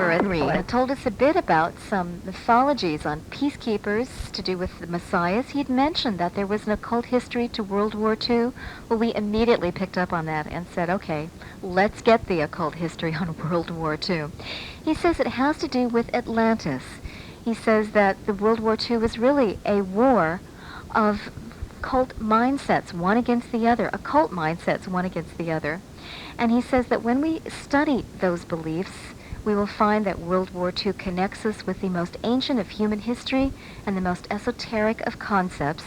Henry told us a bit about some mythologies on peacekeepers to do with the messiahs. He'd mentioned that there was an occult history to World War II. Well, we immediately picked up on that and said, okay, let's get the occult history on World War II. He says it has to do with Atlantis. He says that the World War II was really a war of cult mindsets, one against the other, occult mindsets, one against the other. And he says that when we study those beliefs, we will find that World War II connects us with the most ancient of human history and the most esoteric of concepts.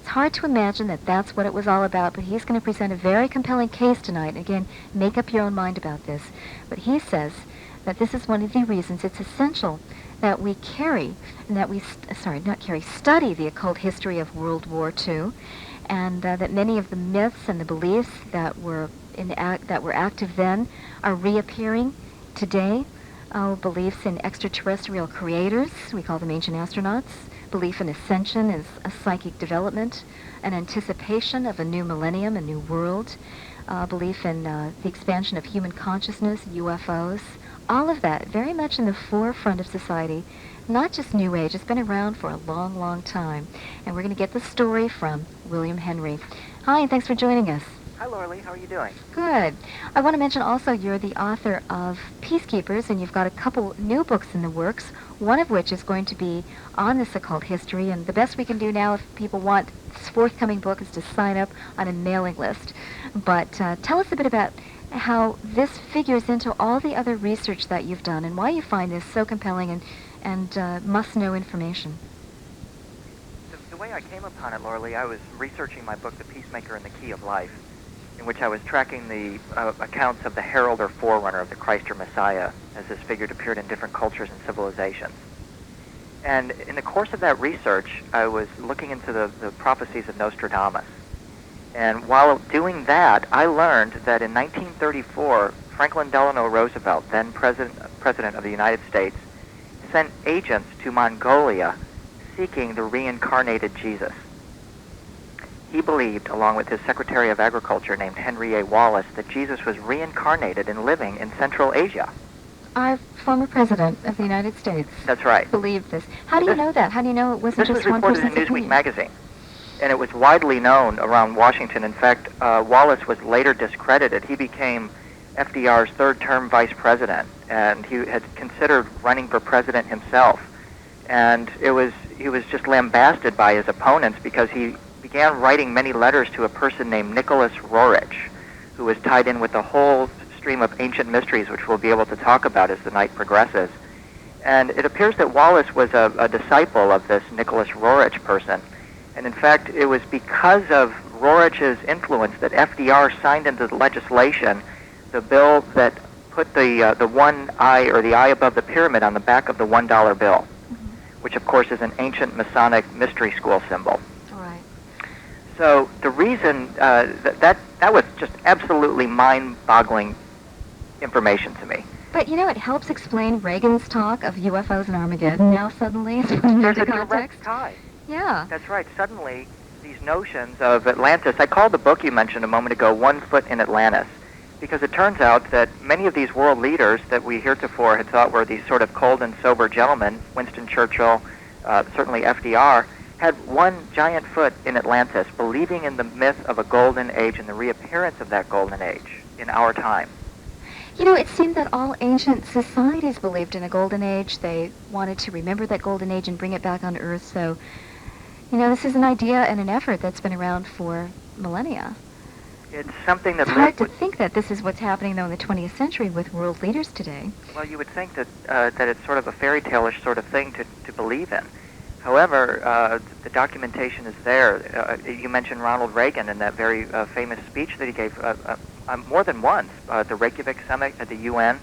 It's hard to imagine that that's what it was all about, but he's going to present a very compelling case tonight. Again, make up your own mind about this. But he says that this is one of the reasons it's essential that we carry, and that we, study the occult history of World War II, and that many of the myths and the beliefs that were active then are reappearing today. Beliefs in extraterrestrial creators, we call them ancient astronauts, belief in ascension as a psychic development, an anticipation of a new millennium, a new world, belief in the expansion of human consciousness, UFOs, all of that very much in the forefront of society, not just New Age. It's been around for a long, long time. And we're going to get the story from William Henry. Hi, and thanks for joining us. Hi, Laura. How are you doing? Good. I want to mention also you're the author of Peacekeepers, and you've got a couple new books in the works, one of which is going to be on this occult history. And the best we can do now, if people want this forthcoming book, is to sign up on a mailing list. But tell us a bit about how this figures into all the other research that you've done and why you find this so compelling and must-know information. The way I came upon it, Laura Lee, I was researching my book, The Peacemaker and the Key of Life, in which I was tracking the accounts of the herald or forerunner of the Christ or Messiah, as this figure appeared in different cultures and civilizations. And in the course of that research, I was looking into the prophecies of Nostradamus. And while doing that, I learned that in 1934, Franklin Delano Roosevelt, then President of the United States, sent agents to Mongolia seeking the reincarnated Jesus. He believed, along with his Secretary of Agriculture named Henry A. Wallace, that Jesus was reincarnated and living in Central Asia. Our former President of the United States. That's right. Believed this. How do you know that? How do you know it wasn't just one person's opinion? This was reported in Newsweek magazine. And it was widely known around Washington. In fact, Wallace was later discredited. He became FDR's third-term vice president, and he had considered running for president himself. And he was just lambasted by his opponents because he began writing many letters to a person named Nicholas Roerich, who was tied in with the whole stream of ancient mysteries, which we'll be able to talk about as the night progresses. And it appears that Wallace was a disciple of this Nicholas Roerich person. And in fact, it was because of Roerich's influence that FDR signed into the legislation the bill that put the one eye, or the eye above the pyramid, on the back of the $1 bill, which of course is an ancient Masonic mystery school symbol. Right. So the reason that was just absolutely mind-boggling information to me. But you know, it helps explain Reagan's talk of UFOs and Armageddon. Now suddenly it's put into There's a context. direct tie. Yeah. That's right. Suddenly, these notions of Atlantis, I called the book you mentioned a moment ago, One Foot in Atlantis, because it turns out that many of these world leaders that we heretofore had thought were these sort of cold and sober gentlemen, Winston Churchill, certainly FDR, had one giant foot in Atlantis, believing in the myth of a golden age and the reappearance of that golden age in our time. You know, it seemed that all ancient societies believed in a golden age. They wanted to remember that golden age and bring it back on Earth. So, you know, this is an idea and an effort that's been around for millennia. It's something that... It's hard to think that this is what's happening, though, in the 20th century with world leaders today. Well, you would think that that it's sort of a fairy tale-ish sort of thing to believe in. However, the documentation is there. You mentioned Ronald Reagan in that very famous speech that he gave more than once, the Reykjavik Summit at the UN,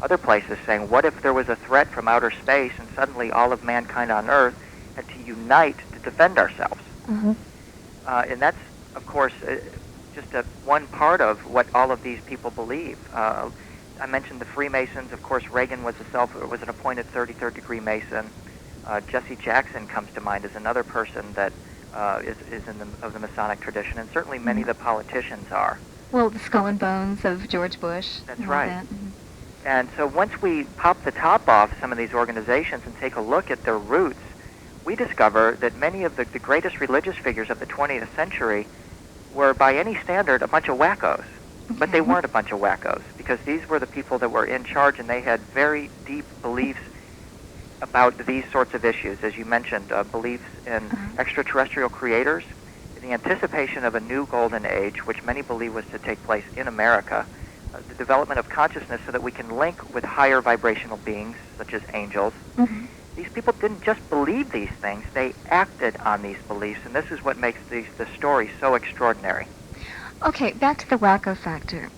other places, saying, what if there was a threat from outer space and suddenly all of mankind on Earth had to unite to defend ourselves? Mm-hmm. And that's, of course, just one part of what all of these people believe. I mentioned the Freemasons. Of course, Reagan was an appointed 33rd degree Mason. Jesse Jackson comes to mind as another person that is of the Masonic tradition, and certainly many of the politicians are. Well, the skull and bones of George Bush. That's right. That. Mm-hmm. And so once we pop the top off some of these organizations and take a look at their roots, we discover that many of the greatest religious figures of the 20th century were, by any standard, a bunch of wackos. But they weren't a bunch of wackos, because these were the people that were in charge, and they had very deep beliefs about these sorts of issues. As you mentioned, beliefs in extraterrestrial creators, in the anticipation of a new golden age, which many believe was to take place in America, the development of consciousness so that we can link with higher vibrational beings, such as angels. These people didn't just believe these things, they acted on these beliefs, and this is what makes the story so extraordinary. Okay, back to the wacko factor.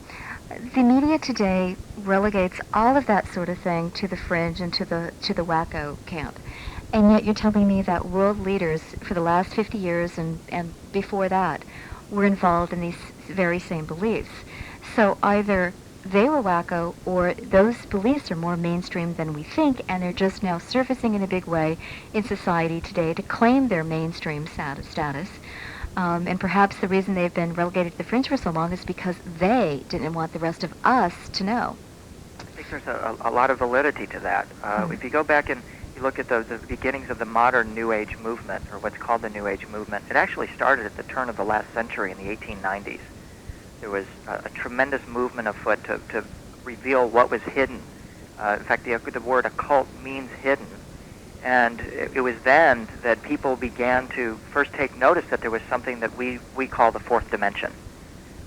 The media today relegates all of that sort of thing to the fringe and to the wacko camp. And yet you're telling me that world leaders for the last 50 years and before that were involved in these very same beliefs. So either they were wacko, or those beliefs are more mainstream than we think, and they're just now surfacing in a big way in society today to claim their mainstream status. And perhaps the reason they've been relegated to the fringe for so long is because they didn't want the rest of us to know. I think there's a lot of validity to that. If you go back and you look at the beginnings of the modern New Age movement, or what's called the New Age movement, it actually started at the turn of the last century in the 1890s. There was a tremendous movement afoot to reveal what was hidden. In fact, the word occult means hidden. And it was then that people began to first take notice that there was something that we call the fourth dimension.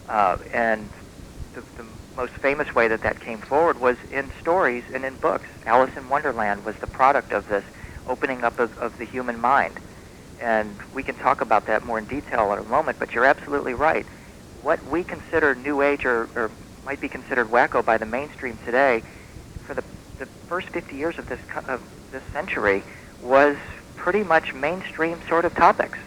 And the most famous way that came forward was in stories and in books. Alice in Wonderland was the product of this opening up of the human mind. And we can talk about that more in detail in a moment, but you're absolutely right. What we consider New Age or might be considered wacko by the mainstream today, for the first 50 years of this century, was pretty much mainstream sort of topics.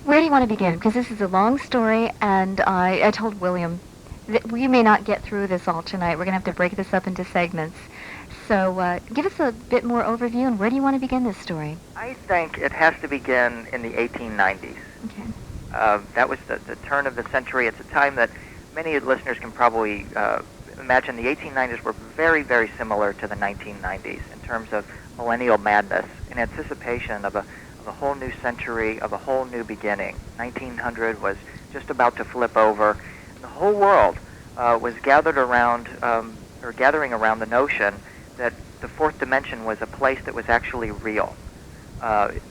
Where do you want to begin? Because this is a long story, and I told William that we may not get through this all tonight. We're going to have to break this up into segments. So give us a bit more overview, and where do you want to begin this story? I think it has to begin in the 1890s. Okay. That was the turn of the century. It's a time that many listeners can probably imagine. The 1890s were very, very similar to the 1990s in terms of millennial madness, in anticipation of a whole new century, of a whole new beginning. 1900 was just about to flip over. The whole world was gathering around the notion that the fourth dimension was a place that was actually real.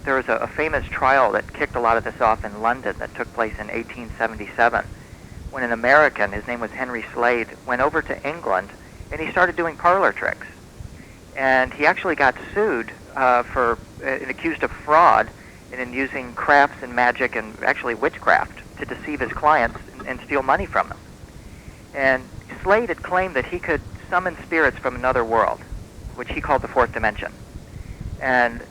There was a famous trial that kicked a lot of this off in London that took place in 1877, when an American, his name was Henry Slade, went over to England and he started doing parlor tricks. And he actually got sued and accused of fraud and in using crafts and magic and actually witchcraft to deceive his clients and steal money from them. And Slade had claimed that he could summon spirits from another world, which he called the fourth dimension. And